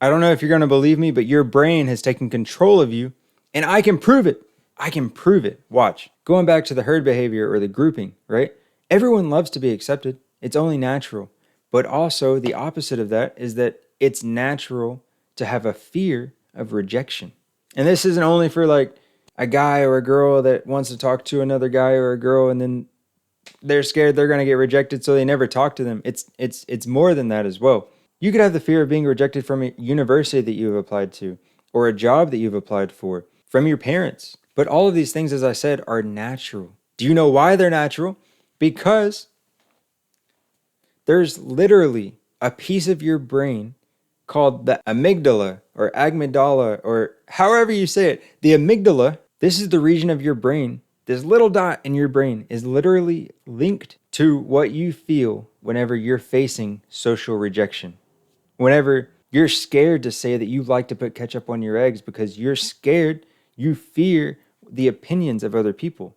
I don't know if you're going to believe me, but your brain has taken control of you, and I can prove it. I can prove it. Watch. Going back to the herd behavior or the grouping, right? Everyone loves to be accepted. It's only natural. But also, the opposite of that is that it's natural to have a fear of rejection. And this isn't only for like a guy or a girl that wants to talk to another guy or a girl and then they're scared they're going to get rejected, so they never talk to them. It's more than that as well. You could have the fear of being rejected from a university that you've applied to or a job that you've applied for, from your parents. But all of these things, as I said, are natural. Do you know why they're natural? Because there's literally a piece of your brain called the amygdala, or however you say it. The amygdala, this is the region of your brain. This little dot in your brain is literally linked to what you feel whenever you're facing social rejection. Whenever you're scared to say that you like to put ketchup on your eggs because you're scared, you fear the opinions of other people.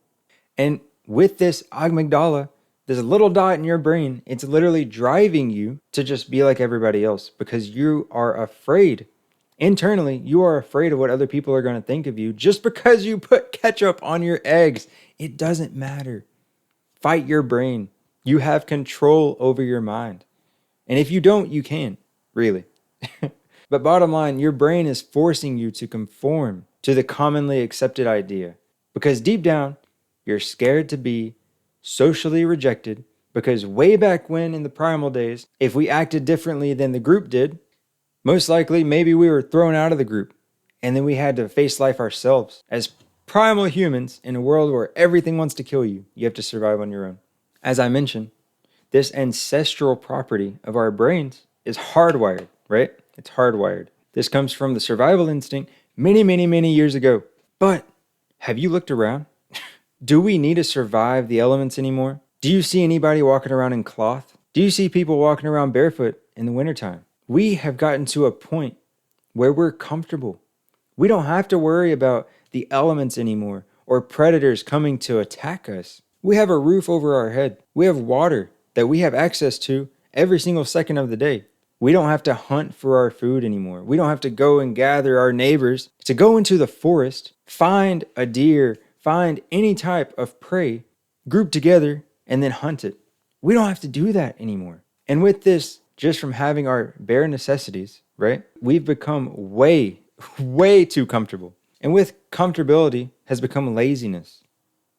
And with this amygdala, this little dot in your brain, it's literally driving you to just be like everybody else because you are afraid. Internally, you are afraid of what other people are going to think of you just because you put ketchup on your eggs. It doesn't matter. Fight your brain. You have control over your mind. And if you don't, you can, really. But bottom line, your brain is forcing you to conform to the commonly accepted idea because deep down, you're scared to be socially rejected because way back when in the primal days, if we acted differently than the group did, most likely maybe we were thrown out of the group and then we had to face life ourselves. As primal humans in a world where everything wants to kill you, you have to survive on your own. As I mentioned, this ancestral property of our brains is hardwired, right? It's hardwired. This comes from the survival instinct many, many, many years ago. But have you looked around? Do we need to survive the elements anymore? Do you see anybody walking around in cloth? Do you see people walking around barefoot in the wintertime? We have gotten to a point where we're comfortable. We don't have to worry about the elements anymore or predators coming to attack us. We have a roof over our head. We have water that we have access to every single second of the day. We don't have to hunt for our food anymore. We don't have to go and gather our neighbors to go into the forest, find a deer, find any type of prey, group together, and then hunt it. We don't have to do that anymore. And with this, just from having our bare necessities, right, we've become way, way too comfortable. And with comfortability has become laziness.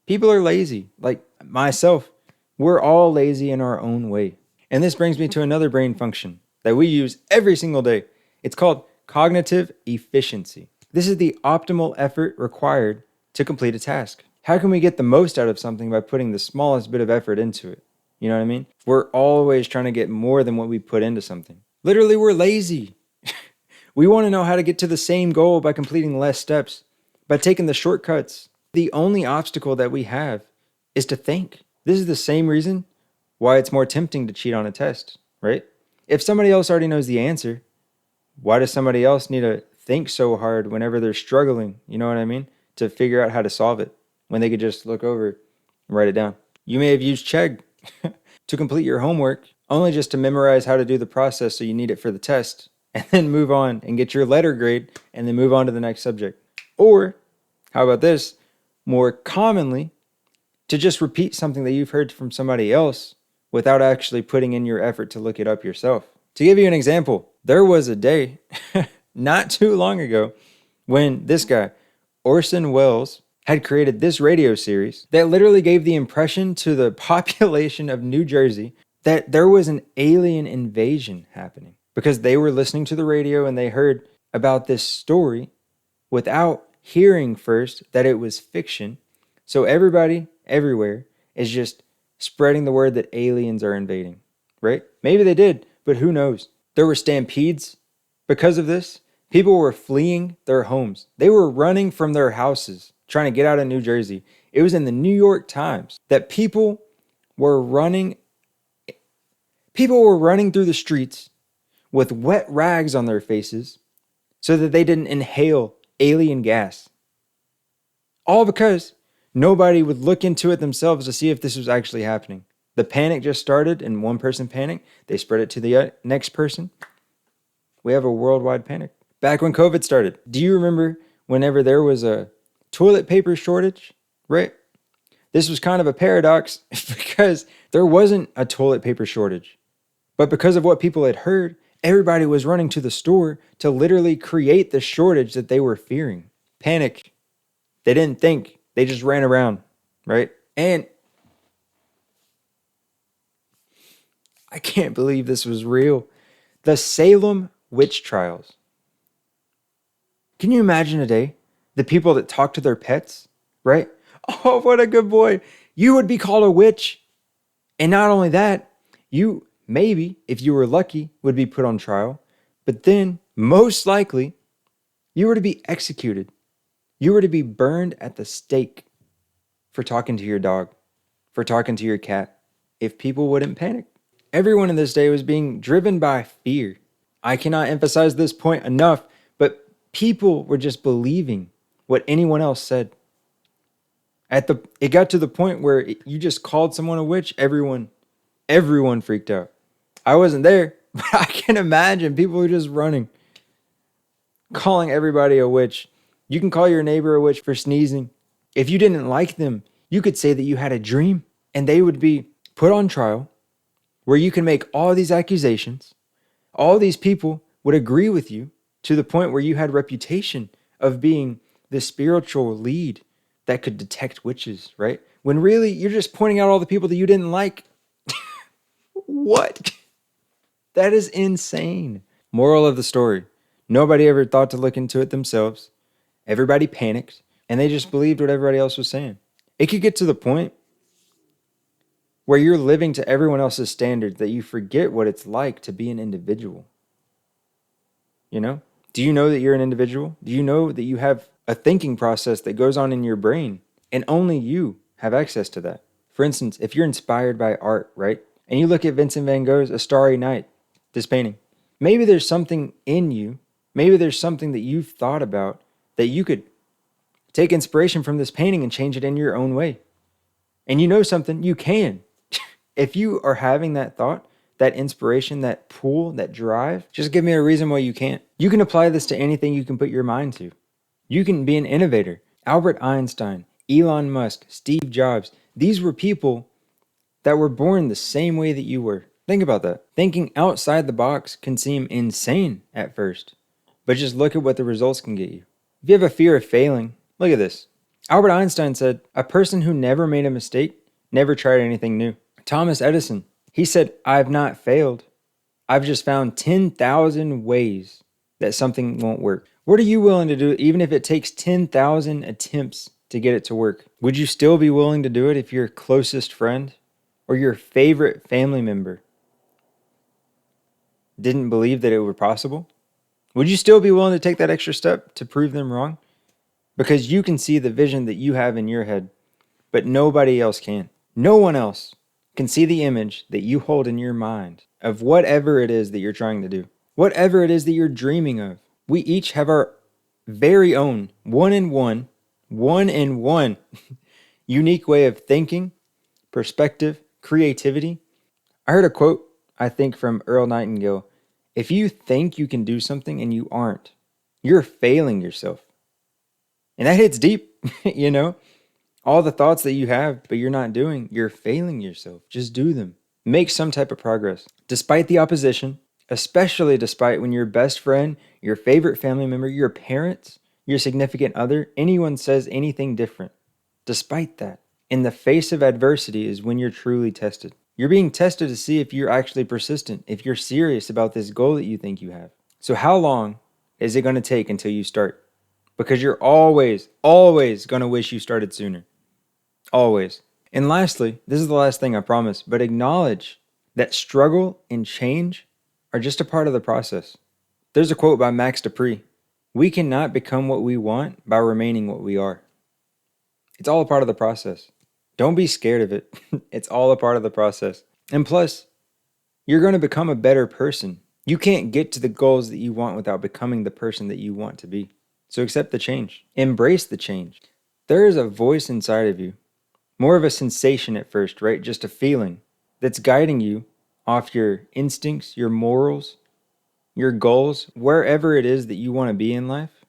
People are lazy, like myself. We're all lazy in our own way. And this brings me to another brain function that we use every single day. It's called cognitive efficiency. This is the optimal effort required to complete a task. How can we get the most out of something by putting the smallest bit of effort into it? You know what I mean? We're always trying to get more than what we put into something. Literally, we're lazy. We want to know how to get to the same goal by completing less steps, by taking the shortcuts. The only obstacle that we have is to think. This is the same reason why it's more tempting to cheat on a test, right? If somebody else already knows the answer, why does somebody else need to think so hard whenever they're struggling, you know what I mean, to figure out how to solve it when they could just look over and write it down? You may have used Chegg to complete your homework, only just to memorize how to do the process so you need it for the test, and then move on and get your letter grade, and then move on to the next subject. Or, how about this, more commonly, to just repeat something that you've heard from somebody else without actually putting in your effort to look it up yourself. To give you an example, there was a day, not too long ago, when this guy, Orson Welles, had created this radio series that literally gave the impression to the population of New Jersey that there was an alien invasion happening because they were listening to the radio and they heard about this story without hearing first that it was fiction. So everybody, everywhere, is just spreading the word that aliens are invading, right? Maybe they did, but who knows? There were stampedes because of this. People were fleeing their homes. They were running from their houses, trying to get out of New Jersey. It was in the New York Times that people were running through the streets with wet rags on their faces so that they didn't inhale alien gas. All because nobody would look into it themselves to see if this was actually happening. The panic just started and one person panicked. They spread it to the next person. We have a worldwide panic. Back when COVID started, do you remember whenever there was a toilet paper shortage, right? This was kind of a paradox because there wasn't a toilet paper shortage. But because of what people had heard, everybody was running to the store to literally create the shortage that they were fearing. Panic. They didn't think. They just ran around, right? And I can't believe this was real. The Salem witch trials. Can you imagine today the people that talk to their pets, right? Oh, what a good boy. You would be called a witch. And not only that, you maybe, if you were lucky, would be put on trial. But then, most likely, you were to be executed. You were to be burned at the stake for talking to your dog, for talking to your cat, if people wouldn't panic. Everyone in this day was being driven by fear. I cannot emphasize this point enough, but people were just believing what anyone else said. It got to the point where you just called someone a witch, everyone freaked out. I wasn't there, but I can imagine people were just running, calling everybody a witch. You can call your neighbor a witch for sneezing. If you didn't like them, you could say that you had a dream, and they would be put on trial where you can make all these accusations. All these people would agree with you to the point where you had reputation of being the spiritual lead that could detect witches, right? When really you're just pointing out all the people that you didn't like. What? That is insane. Moral of the story. Nobody ever thought to look into it themselves. Everybody panicked, and they just believed what everybody else was saying. It could get to the point where you're living to everyone else's standards that you forget what it's like to be an individual. You know? Do you know that you're an individual? Do you know that you have a thinking process that goes on in your brain, and only you have access to that? For instance, if you're inspired by art, right? And you look at Vincent van Gogh's A Starry Night, this painting. Maybe there's something in you, maybe there's something that you've thought about that you could take inspiration from this painting and change it in your own way. And you know something, you can. If you are having that thought, that inspiration, that pull, that drive, just give me a reason why you can't. You can apply this to anything you can put your mind to. You can be an innovator. Albert Einstein, Elon Musk, Steve Jobs, these were people that were born the same way that you were. Think about that. Thinking outside the box can seem insane at first, but just look at what the results can get you. If you have a fear of failing, look at this. Albert Einstein said, a person who never made a mistake never tried anything new. Thomas Edison, he said, I've not failed. I've just found 10,000 ways that something won't work. What are you willing to do even if it takes 10,000 attempts to get it to work? Would you still be willing to do it if your closest friend or your favorite family member didn't believe that it were possible? Would you still be willing to take that extra step to prove them wrong? Because you can see the vision that you have in your head, but nobody else can. No one else can see the image that you hold in your mind of whatever it is that you're trying to do, whatever it is that you're dreaming of. We each have our very own one-in-one unique way of thinking, perspective, creativity. I heard a quote, I think, from Earl Nightingale. If you think you can do something and you aren't, you're failing yourself. And that hits deep, you know? All the thoughts that you have, but you're not doing, you're failing yourself. Just do them. Make some type of progress. Despite the opposition, especially despite when your best friend, your favorite family member, your parents, your significant other, anyone says anything different. Despite that, in the face of adversity is when you're truly tested. You're being tested to see if you're actually persistent, if you're serious about this goal that you think you have. So how long is it going to take until you start? Because you're always going to wish you started sooner. Always. And lastly, this is the last thing I promise, but acknowledge that struggle and change are just a part of the process. There's a quote by Max Dupree. We cannot become what we want by remaining what we are. It's all a part of the process. Don't be scared of it. It's all a part of the process. And plus, you're going to become a better person. You can't get to the goals that you want without becoming the person that you want to be. So accept the change. Embrace the change. There is a voice inside of you. More of a sensation at first, right? Just a feeling that's guiding you off your instincts, your morals, your goals, wherever it is that you want to be in life,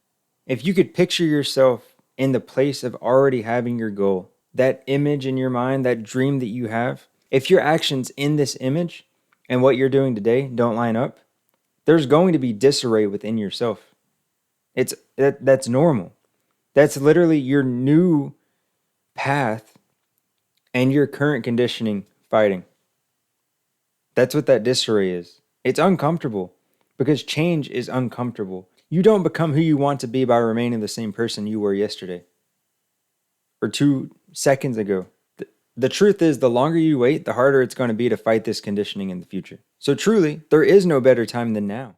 if you could picture yourself in the place of already having your goal, that image in your mind, that dream that you have, if your actions in this image and what you're doing today don't line up, there's going to be disarray within yourself. That's normal. That's literally your new path and your current conditioning fighting. That's what that disarray is. It's uncomfortable because change is uncomfortable. You don't become who you want to be by remaining the same person you were yesterday or 2 seconds ago. The truth is, the longer you wait, the harder it's going to be to fight this conditioning in the future. So truly, there is no better time than now.